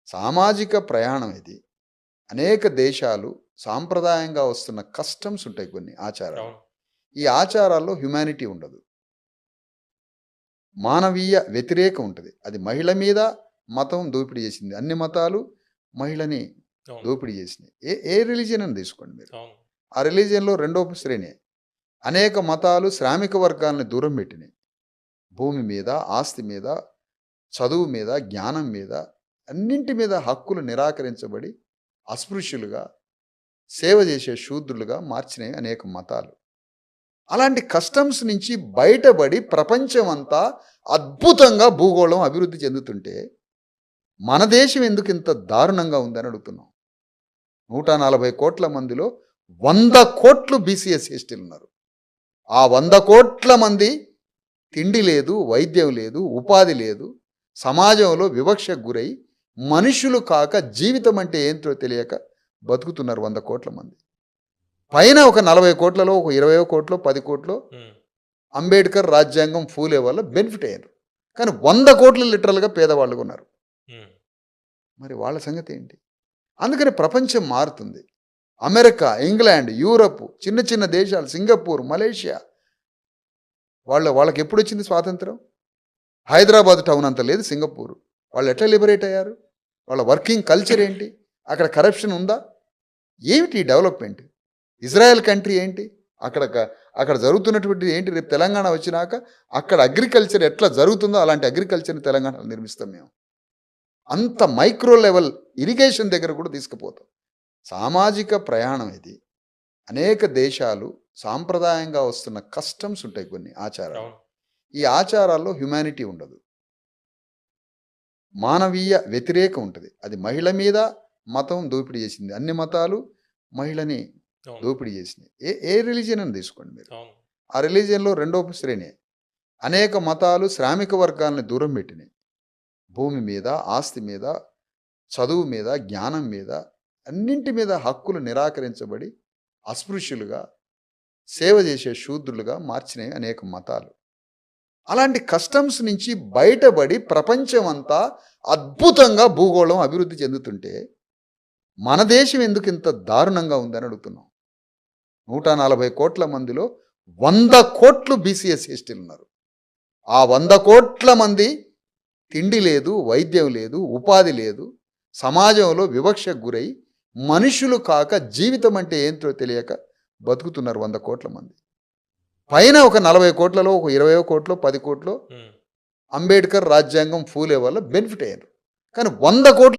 సామాజిక ప్రయాణం ఇది. అనేక దేశాలు సాంప్రదాయంగా వస్తున్న కస్టమ్స్ ఉంటాయి, కొన్ని ఆచారాలు. అవును. ఈ ఆచారాల్లో హ్యుమానిటీ ఉండదు. మానవీయ వ్యతిరేకం ఉంటది. అది మహిళ మీద మతం దోపిడీ చేసింది. అన్ని మతాలు మహిళని అవును. దోపిడీ చేసినాయి. ఏ ఏ రిలీజియన్ అని తీసుకోండి మీరు. అవును. ఆ రిలీజియన్‌లో రెండో శ్రేణి. అనేక మతాలు శ్రామిక వర్గాల్ని దూరం పెట్టినాయి. భూమి మీద, ఆస్తి మీద, చదువు మీద, జ్ఞానం మీద, అన్నింటి మీద హక్కులు నిరాకరించబడి అస్పృశ్యులుగా, సేవ చేసే శూద్రులుగా మార్చినాయి అనేక మతాలు. అలాంటి కస్టమ్స్ నుంచి బయటపడి ప్రపంచమంతా అద్భుతంగా భూగోళం అభివృద్ధి చెందుతుంటే మన దేశం ఎందుకు ఇంత దారుణంగా ఉందని అడుగుతున్నాం. 140 కోట్ల మందిలో 100 కోట్లు బీసీఎస్ ఎస్టీలు ఉన్నారు. ఆ 100 కోట్ల మంది తిండి లేదు, వైద్యం లేదు, ఉపాధి లేదు, సమాజంలో వివక్షకు గురై మనుషులు కాక జీవితం అంటే ఏంటో తెలియక బతుకుతున్నారు 100 కోట్ల మంది. పైన ఒక 40 కోట్లలో ఒక 20 కోట్లో 10 కోట్లో అంబేద్కర్, రాజ్యాంగం, ఫూలే వల్ల బెనిఫిట్ అయ్యారు. కానీ 100 కోట్లు లిటరల్గా పేదవాళ్ళు ఉన్నారు. మరి వాళ్ళ సంగతి ఏంటి? అందుకని ప్రపంచం మారుతుంది. అమెరికా, ఇంగ్లాండ్, యూరప్, చిన్న చిన్న దేశాలు, సింగపూర్, మలేషియా, వాళ్ళకి ఎప్పుడు వచ్చింది స్వాతంత్రం? హైదరాబాద్ టౌన్ అంత లేదు సింగపూర్. వాళ్ళు ఎట్లా లిబరేట్ అయ్యారు? వాళ్ళ వర్కింగ్ కల్చర్ ఏంటి? అక్కడ కరప్షన్ ఉందా? ఏమిటి డెవలప్మెంట్? ఇజ్రాయెల్ కంట్రీ ఏంటి? అక్కడ జరుగుతున్నటువంటి ఏంటి? రేపు తెలంగాణ వచ్చినాక అక్కడ అగ్రికల్చర్ ఎట్లా జరుగుతుందో అలాంటి అగ్రికల్చర్ని తెలంగాణలో నిర్మిస్తాం మేము. అంత మైక్రో లెవెల్ ఇరిగేషన్ దగ్గర కూడా తీసుకుపోతాం. సామాజిక ప్రయాణం ఇది. అనేక దేశాలు సాంప్రదాయంగా వస్తున్న కస్టమ్స్ ఉంటాయి, కొన్ని ఆచారాలు. ఈ ఆచారాల్లో హ్యుమానిటీ ఉండదు. మానవీయ వ్యతిరేకం ఉంటుంది. అది మహిళ మీద మతం దోపిడీ చేసింది. అన్ని మతాలు మహిళని దోపిడీ చేసినాయి. ఏ ఏ రిలీజియన్ అని తీసుకోండి మీరు. ఆ రిలీజియన్లో రెండో శ్రేణి. అనేక మతాలు శ్రామిక వర్గాల్ని దూరం పెట్టినాయి. భూమి మీద, ఆస్తి మీద, చదువు మీద, జ్ఞానం మీద, అన్నింటి మీద హక్కులు నిరాకరించబడి అస్పృశ్యులుగా, సేవ చేసే శూద్రులుగా మార్చినాయి అనేక మతాలు. అలాంటి కస్టమ్స్ నుంచి బయటపడి ప్రపంచమంతా అద్భుతంగా భూగోళం అభివృద్ధి చెందుతుంటే మన దేశం ఎందుకు ఇంత దారుణంగా ఉందని అడుగుతున్నాం. 140 కోట్ల మందిలో 100 కోట్లు బీసీఎస్ ఎస్టీలు ఉన్నారు. ఆ 100 కోట్ల మంది తిండి లేదు, వైద్యం లేదు, ఉపాధి లేదు, సమాజంలో వివక్షకు గురై మనుషులు కాక జీవితం అంటే ఏంటో తెలియక బతుకుతున్నారు 100 కోట్ల మంది. పైన ఒక 40 కోట్లలో ఒక 20 కోట్లో 10 కోట్లో అంబేద్కర్, రాజ్యాంగం, ఫూలే వల్ల బెనిఫిట్ అయ్యారు. కానీ 100 కోట్లు